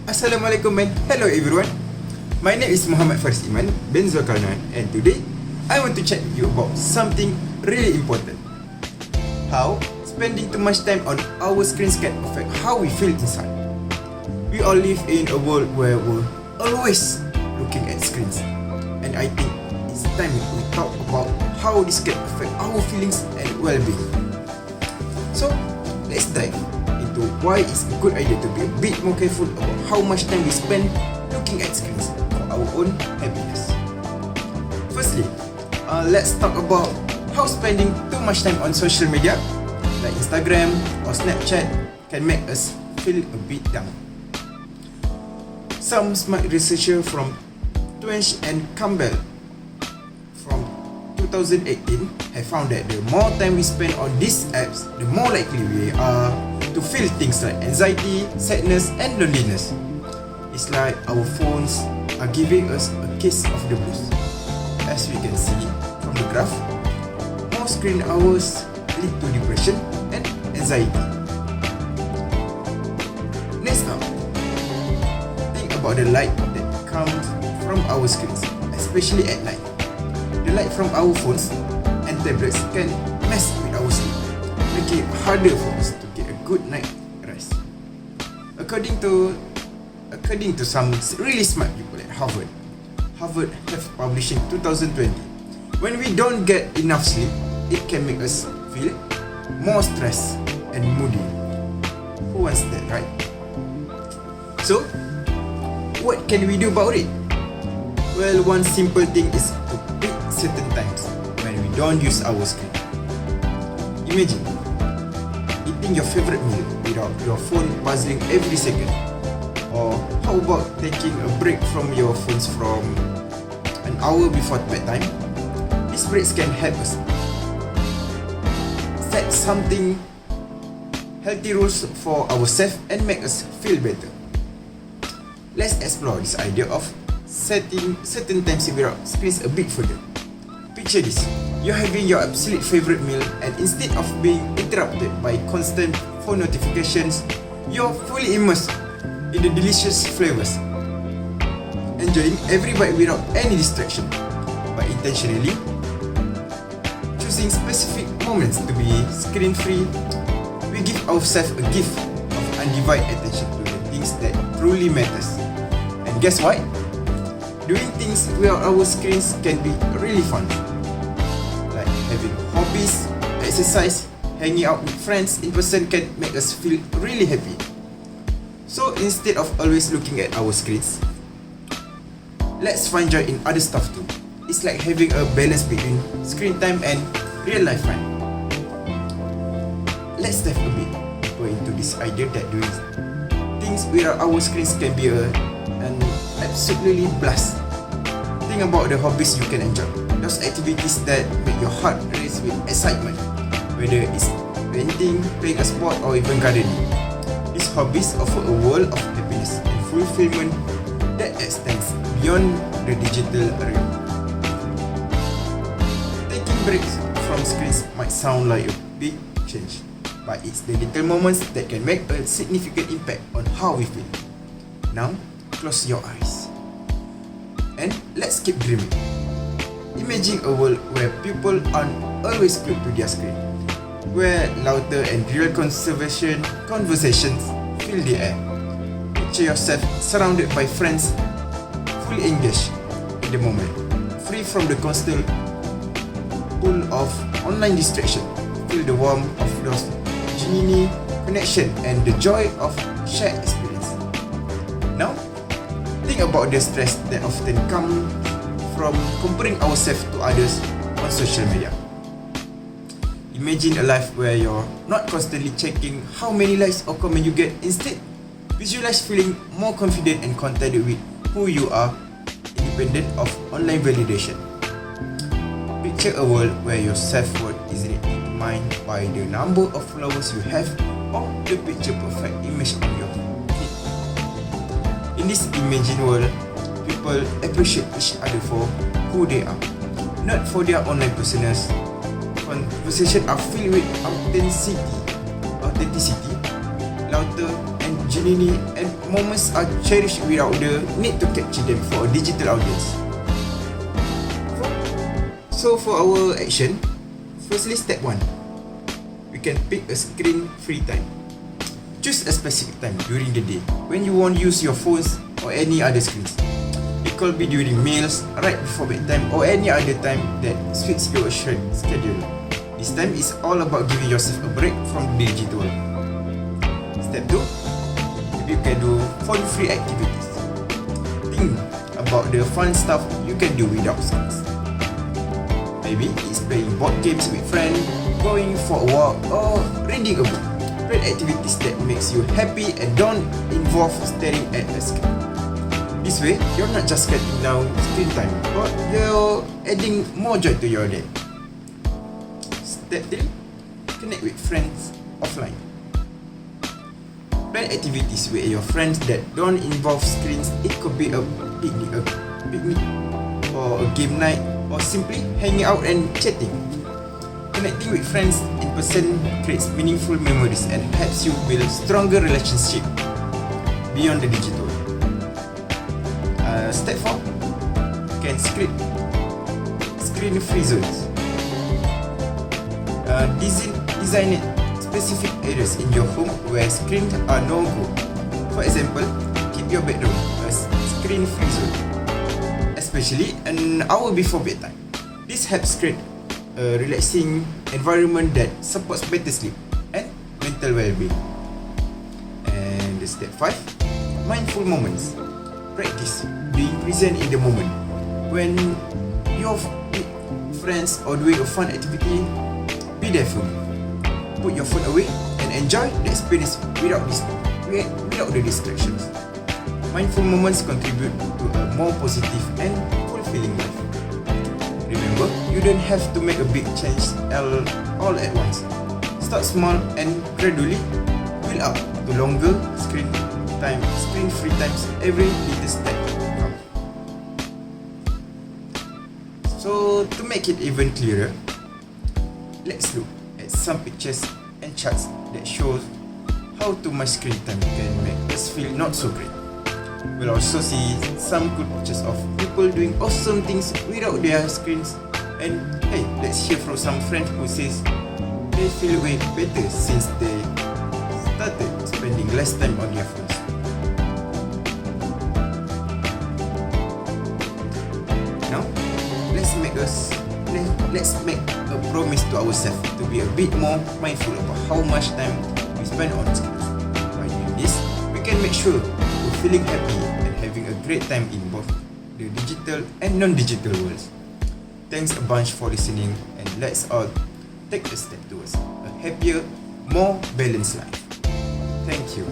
Assalamualaikum and hello everyone. My name is Muhammad Faris Iman bin Zulkarnain, and today I want to chat with you about something really important. How spending too much time on our screens can affect how we feel inside. We all live in a world where we're always looking at screens, and I think it's time we talk about how this can affect our feelings and well-being. So let's dive into why it's a good idea to be a bit more careful about how much time we spend looking at screens for our own happiness. Firstly, let's talk about how spending too much time on social media like Instagram or Snapchat can make us feel a bit down. Some smart researchers from Twenge and Campbell from 2018 have found that the more time we spend on these apps, the more likely we are to feel things like anxiety, sadness and loneliness. It's like our phones are giving us a case of the blues. As we can see from the graph, more screen hours lead to depression and anxiety. Next up, think about the light that comes from our screens, especially at night. The light from our phones and tablets can mess with our sleep, making it harder for us to get a good night rest. According to some really smart people at Harvard have published in 2020, when we don't get enough sleep, it can make us feel more stressed and moody. Who wants that, right? So, what can we do about it? Well, one simple thing is to pick certain times when we don't use our screen. Imagine eating your favorite meal without your phone buzzing every second. Or how about taking a break from your phones from an hour before bedtime? These breaks can help us set something healthy rules for ourselves and make us feel better. Let's explore this idea of setting certain times without screens a bit further. Picture this: you're having your absolute favorite meal, and instead of being interrupted by constant phone notifications, you're fully immersed in the delicious flavors, enjoying every bite without any distraction. By intentionally choosing specific moments to be screen-free, we give ourselves a gift of undivided attention to the things that truly matters. And guess what? Doing things without our screens can be really fun, like having hobbies, exercise, hanging out with friends in person can make us feel really happy. So instead of always looking at our screens, let's find joy in other stuff too. It's like having a balance between screen time and real life fun. Let's dive a bit deeper into this idea that doing things without our screens can be an absolutely blast. Think about the hobbies you can enjoy. Those activities that make your heart race with excitement, whether it's painting, playing a sport or even gardening. These hobbies offer a world of happiness and fulfillment that extends beyond the digital realm. Taking breaks from screens might sound like a big change, but it's the little moments that can make a significant impact on how we feel. Now, close your eyes and let's keep dreaming. Imagine a world where people aren't always glued to their screen, where laughter and real conversations fill the air. Picture yourself surrounded by friends, fully engaged in the moment, free from the constant pull of online distraction. Feel the warmth of those genuine connection and the joy of shared experience. Now, think about the stress that often comes from comparing ourselves to others on social media. Imagine a life where you're not constantly checking how many likes or comments you get. Instead, visualize feeling more confident and contented with who you are, independent of online validation. Picture a world where your self-worth isn't determined by the number of followers you have or the picture-perfect image on your feed. In this imagined world, people appreciate each other for who they are, not for their online personas. Conversations are filled with authenticity, laughter, and genuinely, and moments are cherished without the need to capture them for a digital audience. So for our action, firstly, step 1, we can pick a screen-free time. Choose a specific time during the day when you won't use your phones or any other screens. It could be during meals, right before bedtime, or any other time that suits your schedule. This time is all about giving yourself a break from the digital world. Step 2, you can do phone-free activities. Think about the fun stuff you can do without screens. Maybe it's playing board games with friends, going for a walk, or reading a book. Great activities that makes you happy and don't involve staring at a screen. This way, you're not just cutting down screen time, but you're adding more joy to your day. Step 3, connect with friends offline. Plan activities with your friends that don't involve screens. It could be a picnic, or a game night, or simply hanging out and chatting. Connecting with friends in person creates meaningful memories and helps you build stronger relationships beyond the digital. Step 4, you can screen-free zones. Design specific areas in your home where screens are no go. For example, keep your bedroom a screen-free zone, especially an hour before bedtime. This helps create a relaxing environment that supports better sleep and mental well-being. And step 5, mindful moments. Practice being present in the moment. When you're with friends or doing a fun activity, be there fully. Put your phone away and enjoy the experience without the distractions. Mindful moments contribute to a more positive and fulfilling life. Remember, you don't have to make a big change all at once. Start small and gradually build up to longer screen-free times. Every little step counts. So to make it even clearer, let's look at some pictures and charts that show how too much screen time can make us feel not so great. We'll also see some good pictures of people doing awesome things without their screens. And hey, let's hear from some friends who says they feel way better since they started spending less time on their phones. Now, let's make a promise to ourselves to be a bit more mindful about how much time we spend on screens. By doing this, we can make sure we're feeling happy and having a great time in both the digital and non-digital worlds. Thanks a bunch for listening, and let's all take a step towards a happier, more balanced life. Thank you.